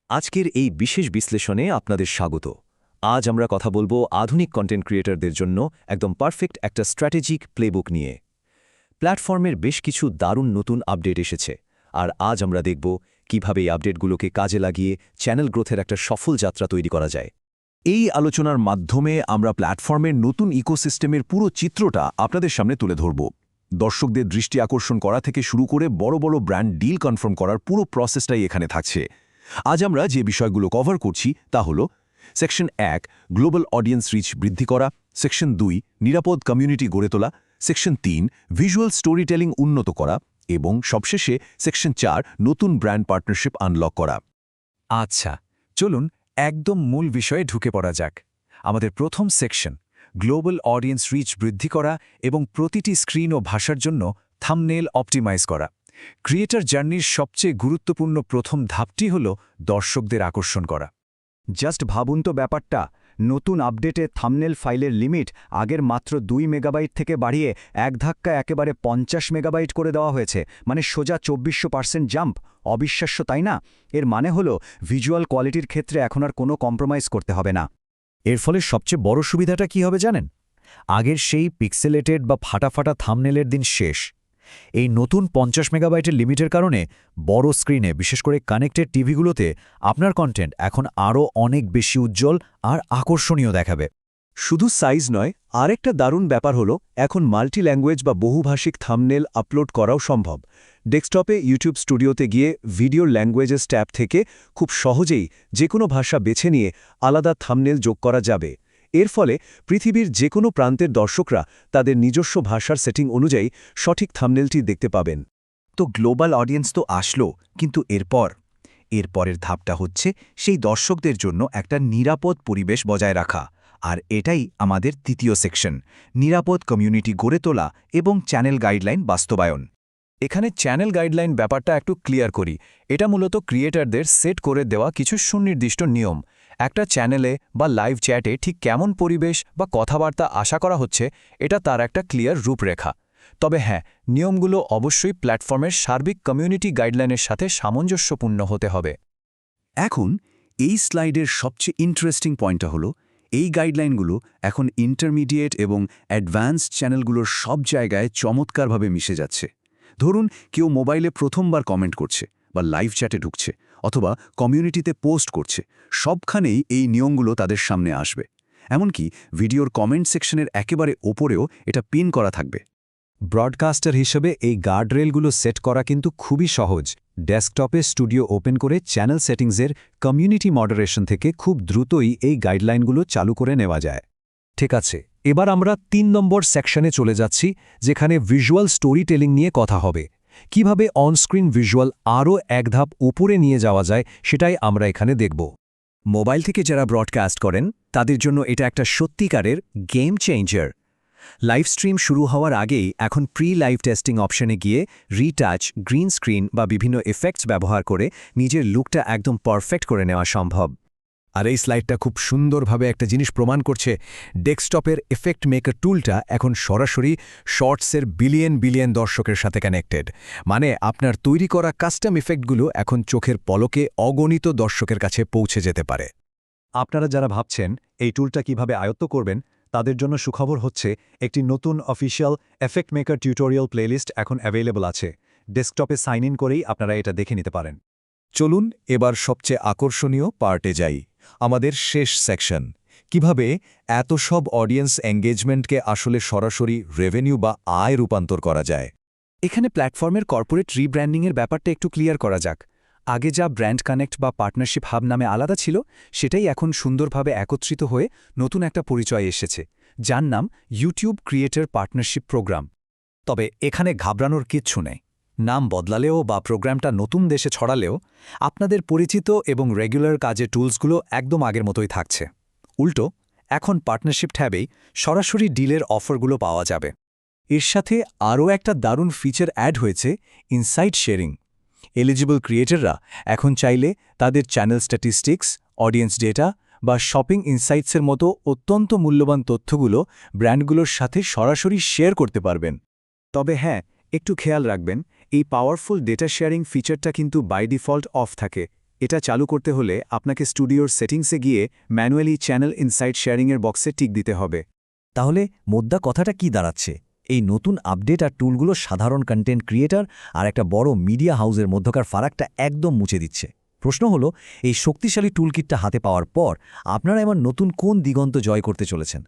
আজকের এই বিশেষ বিশ্লেষণে আপনাদের স্বাগত। আজ আমরা কথা বলবো আধুনিক কন্টেন্ট ক্রিয়েটরদের জন্য একদম পারফেক্ট একটা স্ট্র্যাটেজিক প্লেবুক নিয়ে। প্ল্যাটফর্মের বেশ কিছু দারুণ নতুন আপডেট এসেছে, আর আজ আমরা দেখব কিভাবে এই আপডেটগুলোকে কাজে লাগিয়ে চ্যানেল গ্রোথের একটা সফল যাত্রা তৈরি করা যায়। এই আলোচনার মাধ্যমে আমরা প্ল্যাটফর্মের নতুন ইকোসিস্টেমের পুরো চিত্রটা আপনাদের সামনে তুলে ধরব। দর্শকদের দৃষ্টি আকর্ষণ করা থেকে শুরু করে বড় বড় ব্র্যান্ড ডিল কনফার্ম করার পুরো প্রসেসটাই এখানে থাকছে। আজ আমরা যে বিষয়গুলো কভার করছি তা হল সেকশন 1 গ্লোবাল অডিয়েন্স রিচ বৃদ্ধি করা, সেকশন 2 নিরাপদ কমিউনিটি গড়ে তোলা, সেকশন 3 ভিজুয়াল স্টোরি টেলিং উন্নত করা এবং সবশেষে সেকশন 4 নতুন ব্র্যান্ড পার্টনারশিপ আনলক করা। আচ্ছা, চলুন একদম মূল বিষয়ে ঢুকে পড়া যাক। আমাদের প্রথম সেকশন গ্লোবাল অডিয়েন্স রিচ বৃদ্ধি করা এবং প্রতিটি স্ক্রিন ও ভাষার জন্য থাম্বনেল অপটিমাইজ করা। ক্রিয়েটর জার্নির সবচেয়ে গুরুত্বপূর্ণ প্রথম ধাপটি হল দর্শকদের আকর্ষণ করা। জাস্ট ভাবুন তো ব্যাপারটা, নতুন আপডেটে থাম্বনেল ফাইলের লিমিট আগের মাত্র 2 মেগাবাইট থেকে বাড়িয়ে এক ধাক্কায় একেবারে 50 মেগাবাইট করে দেওয়া হয়েছে, মানে সোজা 2400% জাম্প। অবিশ্বাস্য, তাই না? এর মানে হলো ভিজুয়াল কোয়ালিটির ক্ষেত্রে এখন আর কোনো কম্প্রোমাইজ করতে হবে না। এর ফলে সবচেয়ে বড় সুবিধাটা কি হবে জানেন? আগের সেই পিক্সেলেটেড বা ফাটা থাম্বনেলের দিন শেষ। এই নতুন 50 মেগাবাইটের লিমিটের কারণে বড় স্ক্রিনে, বিশেষ করে কানেক্টেড টিভিগুলোতে আপনার কন্টেন্ট এখন আরও অনেক বেশি উজ্জ্বল আর আকর্ষণীয় দেখাবে। শুধু সাইজ নয়, আরেকটা দারুণ ব্যাপার হলো এখন মাল্টি ল্যাঙ্গুয়েজ বা বহুভাষিক থাম্বনেল আপলোড করাও সম্ভব। ডেস্কটপে ইউটিউব স্টুডিওতে গিয়ে ভিডিও ল্যাঙ্গুয়েজেস ট্যাব থেকে খুব সহজেই যে কোনো ভাষা বেছে নিয়ে আলাদা থাম্বনেল যোগ করা যাবে। এর ফলে পৃথিবীর যে কোনো প্রান্তের দর্শকরা তাদের নিজস্ব ভাষার সেটিং অনুযায়ী সঠিক থাম্বনেলটি দেখতে পাবেন। তো গ্লোবাল অডিয়েন্স তো আসলো, কিন্তু এরপরের ধাপটা হচ্ছে সেই দর্শকদের জন্য একটা নিরাপদ পরিবেশ বজায় রাখা। আর এটাই আমাদের তৃতীয় সেকশন, নিরাপদ কমিউনিটি গড়ে তোলা এবং চ্যানেল গাইডলাইন বাস্তবায়ন। এখানে চ্যানেল গাইডলাইন ব্যাপারটা একটু ক্লিয়ার করি। এটা মূলত ক্রিয়েটরদের সেট করে দেওয়া কিছু সুনির্দিষ্ট নিয়ম। একটা চ্যানেলে বা লাইভ চ্যাটে ঠিক কেমন পরিবেশ বা কথাবার্তা আশা করা হচ্ছে, এটা তার একটা ক্লিয়ার রূপরেখা। তবে হ্যাঁ, নিয়মগুলো অবশ্যই প্ল্যাটফর্মের সার্বিক কমিউনিটি গাইডলাইনের সাথে সামঞ্জস্যপূর্ণ হতে হবে। এখন এই স্লাইডের সবচেয়ে ইন্টারেস্টিং পয়েন্টটা হলো এই গাইডলাইনগুলো এখন ইন্টারমিডিয়েট এবং অ্যাডভান্সড চ্যানেলগুলোর সব জায়গায় চমৎকারভাবে মিশে যাচ্ছে। ধরুন কেউ মোবাইলে প্রথমবার কমেন্ট করছে বা লাইভ চ্যাটে ঢুকছে অথবা কমিউনিটিতে পোস্ট করছে, সবখানেই এই নিয়মগুলো তাদের সামনে আসবে। এমনকি ভিডিওর কমেন্ট সেকশনের একেবারে ওপরেও এটা পিন করা থাকবে। ব্রডকাস্টার হিসেবে এই গার্ডরেলগুলো সেট করা কিন্তু খুবই সহজ। ডেস্কটপে স্টুডিও ওপেন করে চ্যানেল সেটিংসের কমিউনিটি মডারেশন থেকে খুব দ্রুতই এই গাইডলাইনগুলো চালু করে নেওয়া যায়। ঠিক আছে, এবার আমরা 3 নম্বর সেকশনে চলে যাচ্ছি, যেখানে ভিজুয়াল স্টোরি টেলিং নিয়ে কথা হবে। কিভাবে অনস্ক্রিন ভিজুয়াল আরও এক ধাপ উপরে নিয়ে যাওয়া যায় সেটাই আমরা এখানে দেখব। মোবাইল থেকে যারা ব্রডকাস্ট করেন তাদের জন্য এটা একটা সত্যিকারের গেম চেঞ্জার। লাইভ স্ট্রিম শুরু হওয়ার আগেই এখন প্রি লাইভ টেস্টিং অপশনে গিয়ে রিটাচ, গ্রিন স্ক্রিন বা বিভিন্ন এফেক্টস ব্যবহার করে নিজের লুকটা একদম পারফেক্ট করে নেওয়া সম্ভব। আর এই স্লাইডটা খুব সুন্দরভাবে একটা জিনিস প্রমাণ করছে। ডেস্কটপের এফেক্ট মেকার টুলটা এখন সরাসরি শর্টসের বিলিয়ন দর্শকের সাথে কানেক্টেড। মানে আপনার তৈরি করা কাস্টম ইফেক্টগুলো এখন চোখের পলকে অগণিত দর্শকের কাছে পৌঁছে যেতে পারে। আপনারা যারা ভাবছেন এই টুলটা কিভাবে আয়ত্ত করবেন, তাদের জন্য সুখবর হচ্ছে একটি নতুন official effect maker tutorial playlist এখন অ্যাভেলেবল আছে। ডেস্কটপে সাইন ইন করেই আপনারা এটা দেখে নিতে পারেন। চলুন এবার সবচেয়ে আকর্ষণীয় পার্টে যাই, আমাদের শেষ সেকশন। কিভাবে এত সব অডিয়েন্স এঙ্গেজমেন্টকে আসলে সরাসরি রেভিনিউ বা আয় রূপান্তর করা যায়। এখানে প্ল্যাটফর্মের কর্পোরেট রিব্র্যান্ডিংয়ের ব্যাপারটা একটু ক্লিয়ার করা যাক। আগে যা ব্র্যান্ড কানেক্ট বা পার্টনারশিপ হাব নামে আলাদা ছিল, সেটাই এখন সুন্দরভাবে একত্রিত হয়ে নতুন একটা পরিচয় এসেছে, যার নাম ইউটিউব ক্রিয়েটর পার্টনারশিপ প্রোগ্রাম। তবে এখানে ঘাবড়ানোর কিচ্ছু নেই। নাম বদলালেও বা প্রোগ্রামটা নতুন দেশে ছড়ালেও আপনাদের পরিচিত এবং রেগুলার কাজের টুলসগুলো একদম আগের মতোই থাকছে। উল্টো এখন পার্টনারশিপ ট্যাবেই সরাসরি ডিলের অফারগুলো পাওয়া যাবে। এর সাথে আরও একটা দারুণ ফিচার অ্যাড হয়েছে, ইনসাইট শেয়ারিং। এলিজিবল ক্রিয়েটররা এখন চাইলে তাদের চ্যানেল স্ট্যাটিস্টিক্স, অডিয়েন্স ডেটা বা শপিং ইনসাইটসের মতো অত্যন্ত মূল্যবান তথ্যগুলো ব্র্যান্ডগুলোর সাথে সরাসরি শেয়ার করতে পারবেন। তবে হ্যাঁ, একটু খেয়াল রাখবেন, এই পাওয়ারফুল ডেটা শেয়ারিং ফিচারটা কিন্তু বাই ডিফল্ট অফ থাকে। এটা চালু করতে হলে আপনাকে স্টুডিওর সেটিংসে গিয়ে ম্যানুয়ালি চ্যানেল ইনসাইট শেয়ারিংয়ের বক্সে টিক দিতে হবে। তাহলে মোদ্দা কথাটা কি দাঁড়াচ্ছে? এই নতুন আপডেট আর টুলগুলো সাধারণ কন্টেন্ট ক্রিয়েটর আর একটা বড় মিডিয়া হাউসের মধ্যকার ফারাকটা একদম মুছে দিচ্ছে। প্রশ্ন হলো, এই শক্তিশালী টুলকিটটা হাতে পাওয়ার পর আপনারা এমন নতুন কোন দিগন্ত জয় করতে চলেছেন?